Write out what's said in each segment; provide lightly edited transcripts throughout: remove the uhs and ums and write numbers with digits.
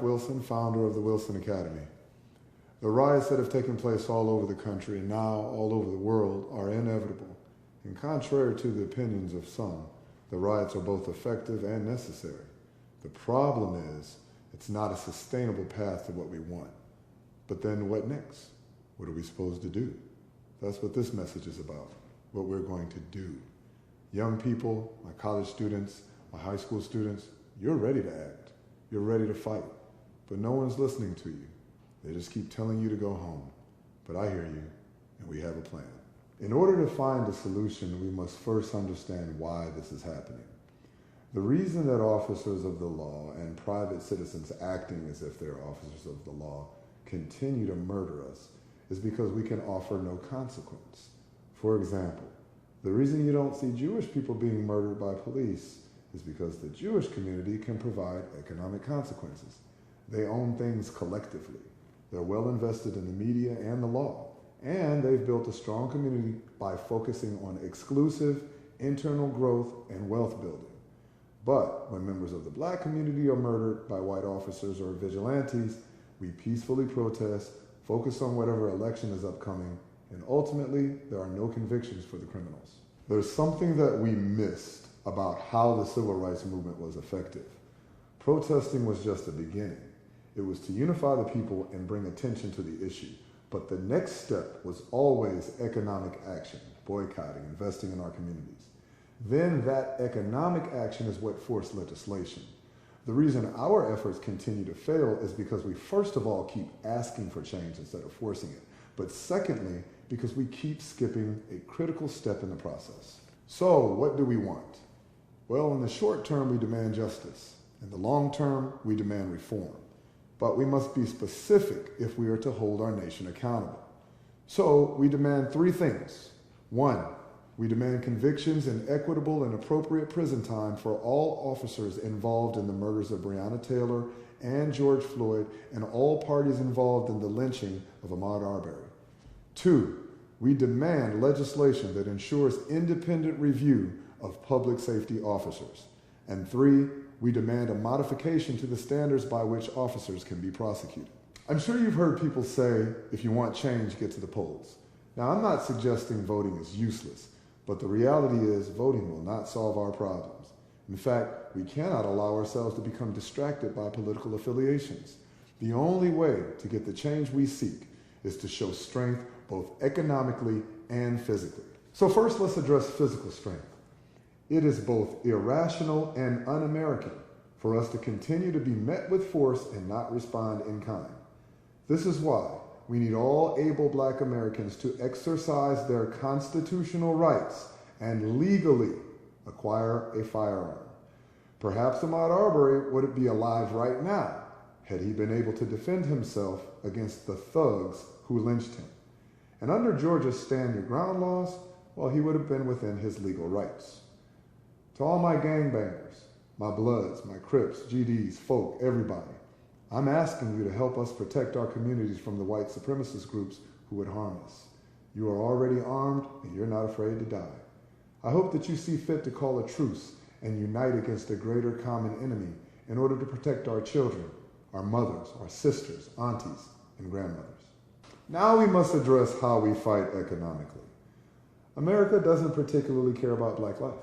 Wilson, founder of the Wilson Academy. The riots that have taken place all over the country and now all over the world are inevitable. And contrary to the opinions of some, the riots are both effective and necessary. The problem is, it's not a sustainable path to what we want. But then what next? What are we supposed to do? That's what this message is about, what we're going to do. Young people, my college students, my high school students, you're ready to act. You're ready to fight. But no one's listening to you. They just keep telling you to go home. But I hear you, and we have a plan. In order to find a solution, we must first understand why this is happening. The reason that officers of the law and private citizens acting as if they're officers of the law continue to murder us is because we can offer no consequence. For example, the reason you don't see Jewish people being murdered by police is because the Jewish community can provide economic consequences. They own things collectively. They're well invested in the media and the law, and they've built a strong community by focusing on exclusive internal growth and wealth building. But when members of the black community are murdered by white officers or vigilantes, we peacefully protest, focus on whatever election is upcoming, and ultimately, there are no convictions for the criminals. There's something that we missed about how the civil rights movement was effective. Protesting was just the beginning. It was to unify the people and bring attention to the issue. But the next step was always economic action, boycotting, investing in our communities. Then that economic action is what forced legislation. The reason our efforts continue to fail is because we first of all keep asking for change instead of forcing it. But secondly, because we keep skipping a critical step in the process. So what do we want? Well, in the short term, we demand justice. In the long term, we demand reform. But we must be specific if we are to hold our nation accountable. So we demand three things. One, we demand convictions and equitable and appropriate prison time for all officers involved in the murders of Breonna Taylor and George Floyd and all parties involved in the lynching of Ahmaud Arbery. Two, we demand legislation that ensures independent review of public safety officers. And three, we demand a modification to the standards by which officers can be prosecuted. I'm sure you've heard people say, if you want change, get to the polls. Now, I'm not suggesting voting is useless, but the reality is voting will not solve our problems. In fact, we cannot allow ourselves to become distracted by political affiliations. The only way to get the change we seek is to show strength both economically and physically. So first, let's address physical strength. It is both irrational and un-American for us to continue to be met with force and not respond in kind. This is why we need all able black Americans to exercise their constitutional rights and legally acquire a firearm. Perhaps Ahmaud Arbery would be alive right now had he been able to defend himself against the thugs who lynched him. And under Georgia's Stand Your Ground laws, well, he would have been within his legal rights. To all my gangbangers, my Bloods, my Crips, GDs, folk, everybody, I'm asking you to help us protect our communities from the white supremacist groups who would harm us. You are already armed and you're not afraid to die. I hope that you see fit to call a truce and unite against a greater common enemy in order to protect our children, our mothers, our sisters, aunties, and grandmothers. Now we must address how we fight economically. America doesn't particularly care about black life.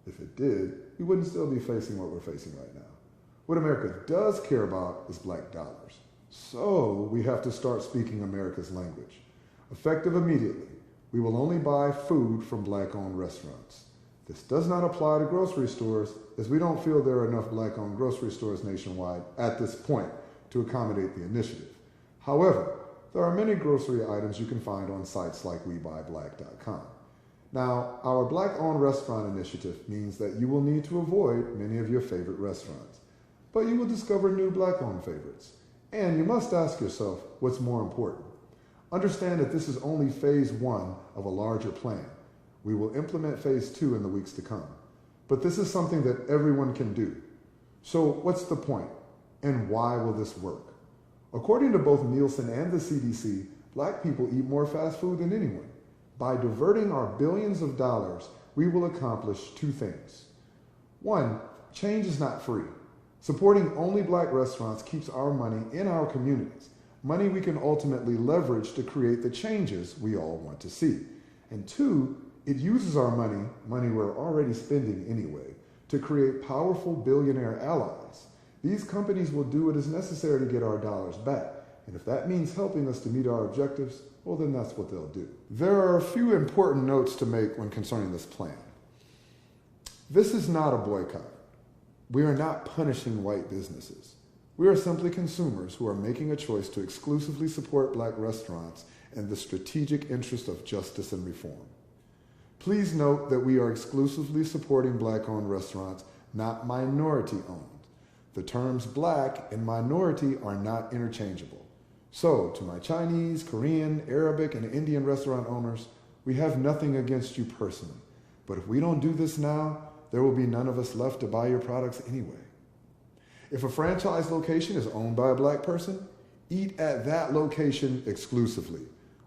If it did, we wouldn't still be facing what we're facing right now. What America does care about is black dollars. So we have to start speaking America's language. Effective immediately, we will only buy food from black-owned restaurants. This does not apply to grocery stores, as we don't feel there are enough black-owned grocery stores nationwide at this point to accommodate the initiative. However, there are many grocery items you can find on sites like WeBuyBlack.com. Now, our Black-Owned Restaurant Initiative means that you will need to avoid many of your favorite restaurants, but you will discover new Black-owned favorites. And you must ask yourself, what's more important? Understand that this is only phase 1 of a larger plan. We will implement phase 2 in the weeks to come. But this is something that everyone can do. So what's the point? And why will this work? According to both Nielsen and the CDC, black people eat more fast food than anyone. By diverting our billions of dollars, we will accomplish two things. One, change is not free. Supporting only black restaurants keeps our money in our communities, money we can ultimately leverage to create the changes we all want to see. And two, it uses our money we're already spending anyway, to create powerful billionaire allies. These companies will do what is necessary to get our dollars back. And if that means helping us to meet our objectives, well, then that's what they'll do. There are a few important notes to make when concerning this plan. This is not a boycott. We are not punishing white businesses. We are simply consumers who are making a choice to exclusively support black restaurants in the strategic interest of justice and reform. Please note that we are exclusively supporting black-owned restaurants, not minority-owned. The terms black and minority are not interchangeable. So, to my Chinese, Korean, Arabic, and Indian restaurant owners, we have nothing against you personally. But if we don't do this now, there will be none of us left to buy your products anyway. If a franchise location is owned by a black person, eat at that location exclusively.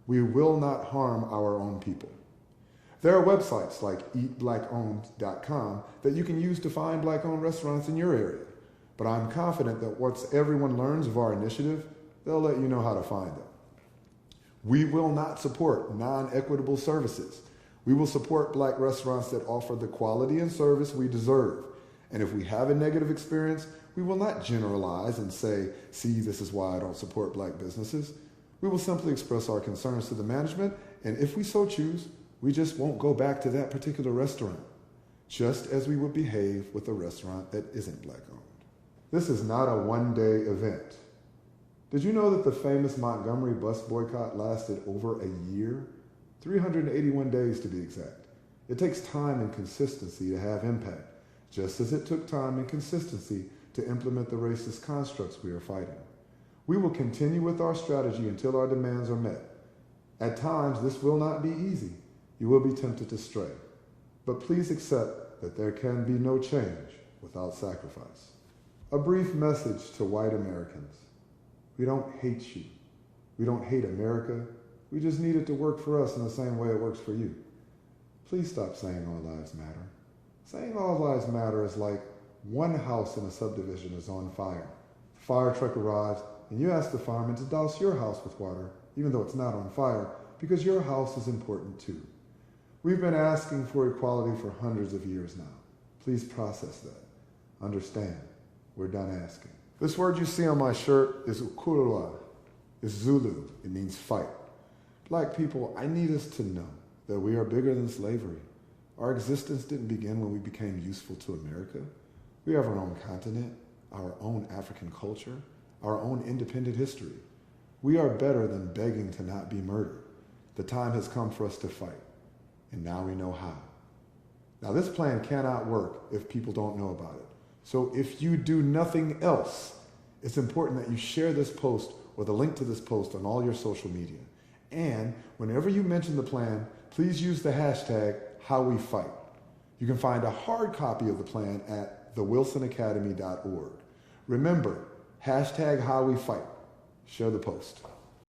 We will not harm our own people. There are websites like eatblackowned.com that you can use to find black-owned restaurants in your area. But I'm confident that once everyone learns of our initiative, they'll let you know how to find them. We will not support non-equitable services. We will support black restaurants that offer the quality and service we deserve. And if we have a negative experience, we will not generalize and say, see, this is why I don't support black businesses. We will simply express our concerns to the management, and if we so choose, we just won't go back to that particular restaurant, just as we would behave with a restaurant that isn't black-owned. This is not a one-day event. Did you know that the famous Montgomery bus boycott lasted over a year? 381 days to be exact. It takes time and consistency to have impact, just as it took time and consistency to implement the racist constructs we are fighting. We will continue with our strategy until our demands are met. At times, this will not be easy. You will be tempted to stray. But please accept that there can be no change without sacrifice. A brief message to white Americans. We don't hate you. We don't hate America. We just need it to work for us in the same way it works for you. Please stop saying all lives matter. Saying all lives matter is like one house in a subdivision is on fire. The fire truck arrives and you ask the fireman to douse your house with water, even though it's not on fire, because your house is important too. We've been asking for equality for hundreds of years now. Please process that. Understand, we're done asking. This word you see on my shirt is ukurua. It's Zulu. It means fight. Black people, I need us to know that we are bigger than slavery. Our existence didn't begin when we became useful to America. We have our own continent, our own African culture, our own independent history. We are better than begging to not be murdered. The time has come for us to fight, and now we know how. Now, this plan cannot work if people don't know about it. So if you do nothing else, it's important that you share this post or the link to this post on all your social media. And whenever you mention the plan, please use the hashtag #HowWeFight. You can find a hard copy of the plan at thewilsonacademy.org. Remember, #HowWeFight. Share the post.